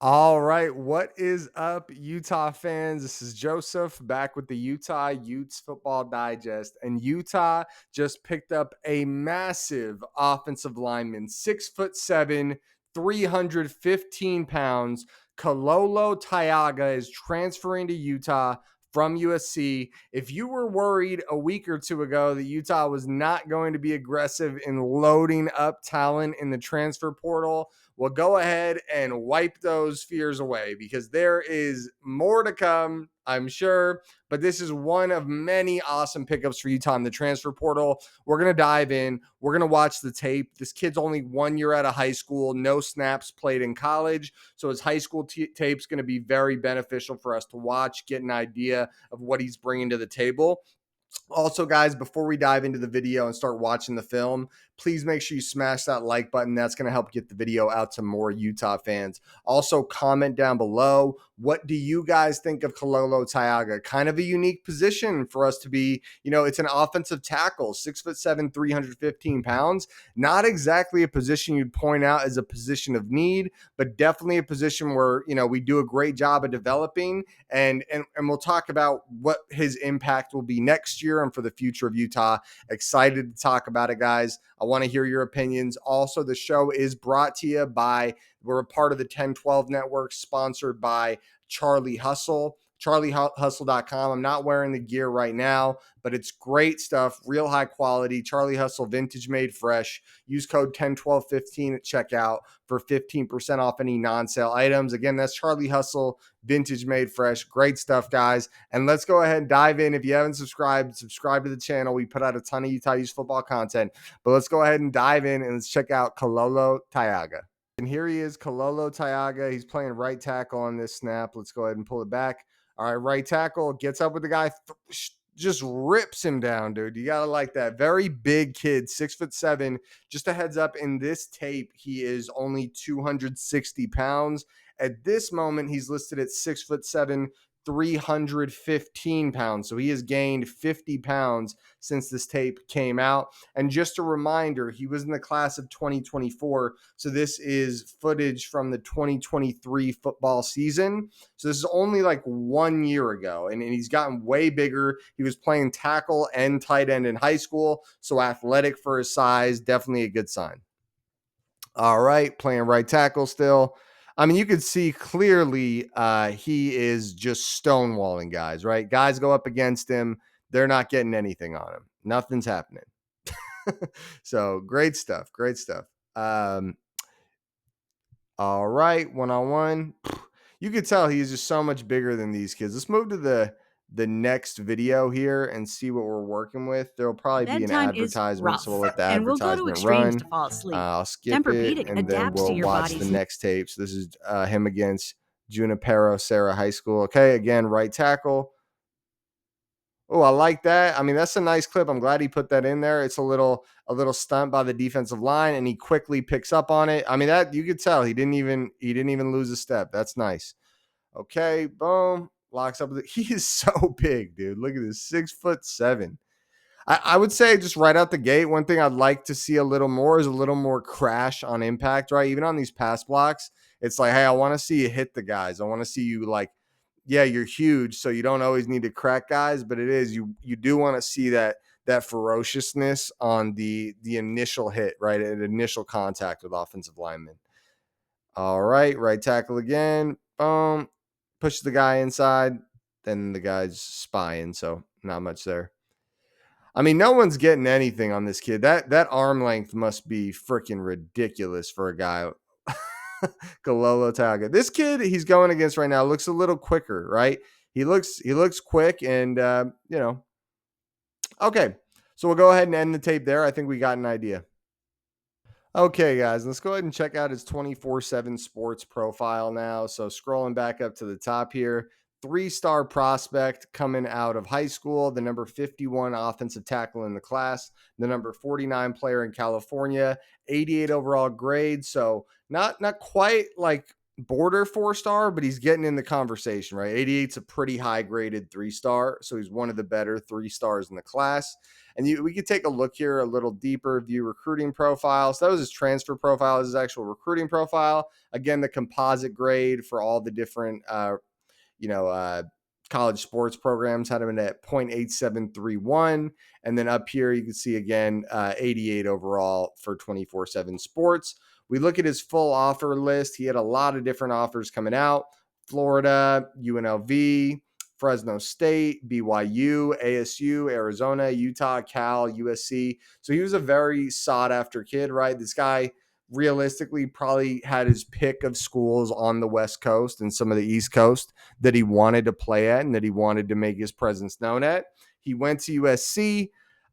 All right, what is up, Utah fans? This is Joseph back with the Utah Utes Football Digest. And Utah just picked up a massive offensive lineman, 6'7", 315 pounds. Kalolo Ta'aga is transferring to Utah from USC. If you were worried a week or two ago that Utah was not going to be aggressive in loading up talent in the transfer portal, well, go ahead and wipe those fears away because there is more to come, I'm sure. But this is one of many awesome pickups for Utah in the transfer portal. We're going to dive in. We're going to watch the tape. This kid's only 1 year out of high school, no snaps played in college. So his high school tape is going to be very beneficial for us to watch, get an idea of what he's bringing to the table. Also, guys, before we dive into the video and start watching the film, please make sure you smash that like button. That's going to help get the video out to more Utah fans. Also, comment down below. What do you guys think of Kalolo Ta'aga? Kind of a unique position for us to be, it's an offensive tackle, 6'7", 315 pounds. Not exactly a position you'd point out as a position of need, but definitely a position where, we do a great job of developing. And we'll talk about what his impact will be next year and for the future of Utah. Excited to talk about it, guys. I want to hear your opinions. Also, the show is brought to you by, we're a part of the 1012 network, sponsored by Charlie Hustle. CharlieHustle.com. I'm not wearing the gear right now, but it's great stuff, real high quality. Charlie Hustle, vintage made fresh. Use code 101215 at checkout for 15% off any non-sale items. Again, that's Charlie Hustle, vintage made fresh. Great stuff, guys. And let's go ahead and dive in. If you haven't subscribed, subscribe to the channel. We put out a ton of Utah Utes football content. But let's go ahead and dive in and let's check out Kalolo Ta'aga. And here he is, Kalolo Ta'aga. He's playing right tackle on this snap. Let's go ahead and pull it back. All right, right tackle gets up with the guy, just rips him down, dude. You gotta like that. Very big kid, 6'7". Just a heads up, in this tape, he is only 260 pounds. At this moment, he's listed at 6'7", 315 pounds. So he has gained 50 pounds since this tape came out. And just a reminder, he was in the class of 2024. So this is footage from the 2023 football season. So this is only like 1 year ago. And he's gotten way bigger. He was playing tackle and tight end in high school. So athletic for his size, definitely a good sign. All right, playing right tackle still. I mean, you could see clearly he is just stonewalling guys, right? Guys go up against him. They're not getting anything on him. Nothing's happening. So great stuff. Great stuff. All right, one-on-one. You could tell he's just so much bigger than these kids. Let's move to the next video here and see what we're working with. There'll probably be an Bedtime is advertisement, so we'll rough, let the and we'll go to advertisement extremes run. to fall asleep. I'll skip it, Tempur-Pedic and then adapts to we'll your watch the body's next tape. So this is him against Junipero Serra High School. Okay, again, right tackle. Oh, I like that. I mean, that's a nice clip. I'm glad he put that in there. It's a little stunt by the defensive line, and he quickly picks up on it. I mean, that you could tell he didn't even lose a step. That's nice. Okay, boom, locks up. He is so big, dude. Look at this, 6'7". I would say just right out the gate, one thing I'd like to see a little more is a little more crash on impact, right? Even on these pass blocks, it's like, hey, I want to see you hit the guys. I want to see you like, yeah, you're huge, so you don't always need to crack guys, but it is you do want to see that ferociousness on the initial hit, right? At initial contact with offensive linemen. All right, right tackle again. Boom. Push the guy inside. Then the guy's spying, so not much there. I mean, no one's getting anything on this kid. That arm length must be freaking ridiculous for a guy. Kalolo Ta'aga. This kid he's going against right now looks a little quicker, right? He looks quick, and okay. So we'll go ahead and end the tape there. I think we got an idea. Okay, guys, let's go ahead and check out his 24/7 sports profile now. So scrolling back up to the top here, 3-star prospect coming out of high school, the number 51 offensive tackle in the class, the number 49 player in California, 88 overall grade. So not quite like border 4-star, but he's getting in the conversation, right? 88's a pretty high graded 3-star, so he's one of the better 3-stars in the class. And we could take a look here a little deeper, view recruiting profile. So that was his transfer profile, his actual recruiting profile. Again, the composite grade for all the different you know, college sports programs had him at 0.8731. And then up here, you can see again, 88 overall for 24/7 sports. We look at his full offer list. He had a lot of different offers coming out: Florida, UNLV, Fresno State, BYU, ASU, Arizona, Utah, Cal, USC. So he was a very sought after kid, right? This guy realistically probably had his pick of schools on the West Coast and some of the East Coast that he wanted to play at and that he wanted to make his presence known at. He went to USC.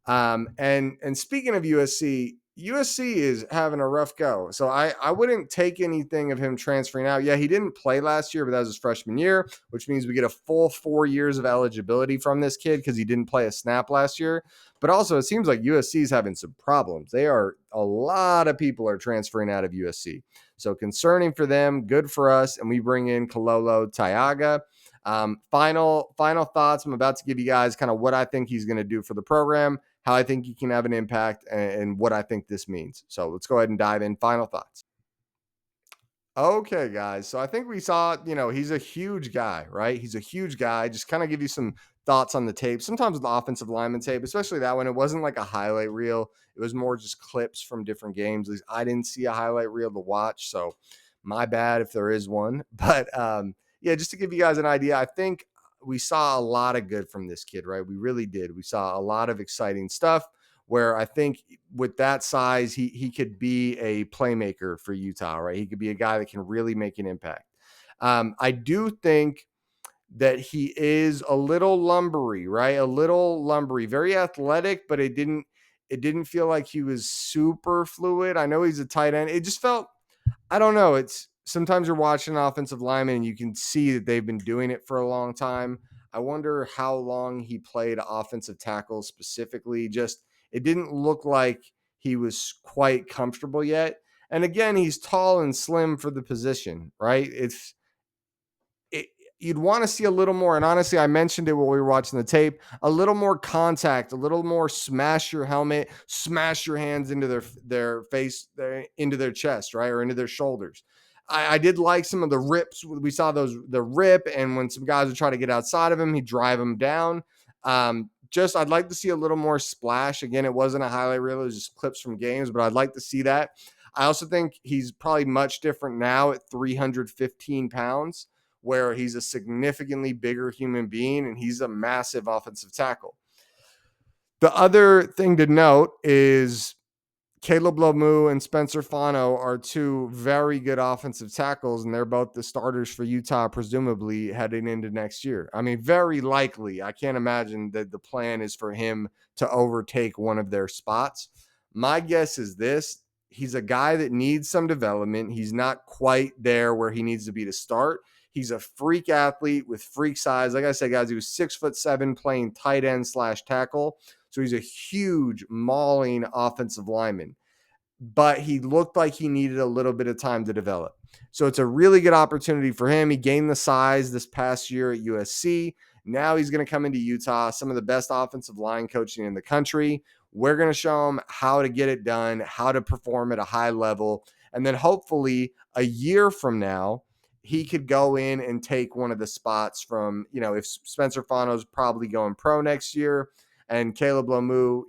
And speaking of USC, USC is having a rough go. So I wouldn't take anything of him transferring out. Yeah, he didn't play last year, but that was his freshman year, which means we get a full 4 years of eligibility from this kid because he didn't play a snap last year. But also, it seems like USC is having some problems. A lot of people are transferring out of USC. So concerning for them, good for us. And we bring in Kalolo Ta'aga. Final thoughts. I'm about to give you guys kind of what I think he's going to do for the program, how I think he can have an impact, and what I think this means. So let's go ahead and dive in. Final thoughts. Okay, guys. So I think we saw, he's a huge guy, right? He's a huge guy. Just kind of give you some thoughts on the tape. Sometimes with the offensive lineman tape, especially that one, it wasn't like a highlight reel. It was more just clips from different games. At least I didn't see a highlight reel to watch. So my bad if there is one. But yeah, just to give you guys an idea, I think we saw a lot of good from this kid, right? We really did. We saw a lot of exciting stuff where I think with that size, he could be a playmaker for Utah, right? He could be a guy that can really make an impact. I do think that he is a little lumbery, right? A little lumbery, very athletic, but it didn't feel like he was super fluid. I know he's a tight end. It just felt, I don't know. It's sometimes you're watching an offensive lineman and you can see that they've been doing it for a long time. I wonder how long he played offensive tackle specifically. Just it didn't look like he was quite comfortable yet. And again, he's tall and slim for the position, right? It, you'd want to see a little more. And honestly, I mentioned it while we were watching the tape, a little more contact, a little more smash your helmet, smash your hands into their face, into their chest, right? Or into their shoulders. I did like some of the rips. We saw the rip, and when some guys would try to get outside of him, he'd drive them down. Just I'd like to see a little more splash. Again, it wasn't a highlight reel, it was just clips from games, but I'd like to see that. I also think he's probably much different now at 315 pounds, where he's a significantly bigger human being and he's a massive offensive tackle. The other thing to note is Caleb Lomu and Spencer Fano are two very good offensive tackles, and they're both the starters for Utah, presumably heading into next year. I mean, very likely. I can't imagine that the plan is for him to overtake one of their spots. My guess is this: he's a guy that needs some development. He's not quite there where he needs to be to start. He's a freak athlete with freak size. Like I said, guys, he was 6'7", playing tight end / tackle. So he's a huge mauling offensive lineman, but he looked like he needed a little bit of time to develop. So it's a really good opportunity for him. He gained the size this past year at USC. Now he's going to come into Utah, some of the best offensive line coaching in the country. We're going to show him how to get it done, how to perform at a high level. And then hopefully a year from now, he could go in and take one of the spots from, if Spencer Fano's probably going pro next year, and Caleb Lomu,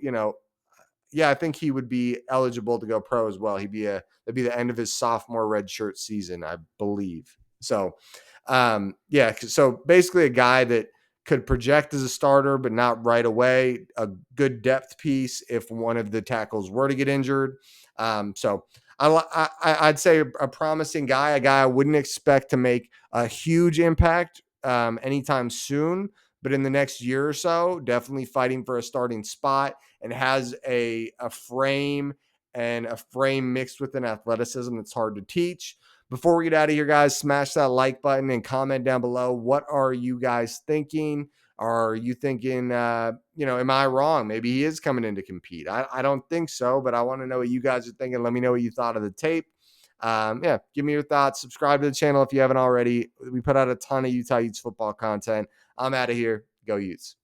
yeah, I think he would be eligible to go pro as well. That'd be the end of his sophomore redshirt season, I believe. So, yeah. So basically, a guy that could project as a starter, but not right away. A good depth piece if one of the tackles were to get injured. So I'd say a promising guy, a guy I wouldn't expect to make a huge impact anytime soon, but in the next year or so, definitely fighting for a starting spot, and has a frame mixed with an athleticism that's hard to teach. Before we get out of here, guys, smash that like button and comment down below. What are you guys thinking? Are you thinking, am I wrong? Maybe he is coming in to compete. I don't think so, but I want to know what you guys are thinking. Let me know what you thought of the tape. Yeah, give me your thoughts. Subscribe to the channel if you haven't already. We put out a ton of Utah Utes football content. I'm out of here. Go Utes.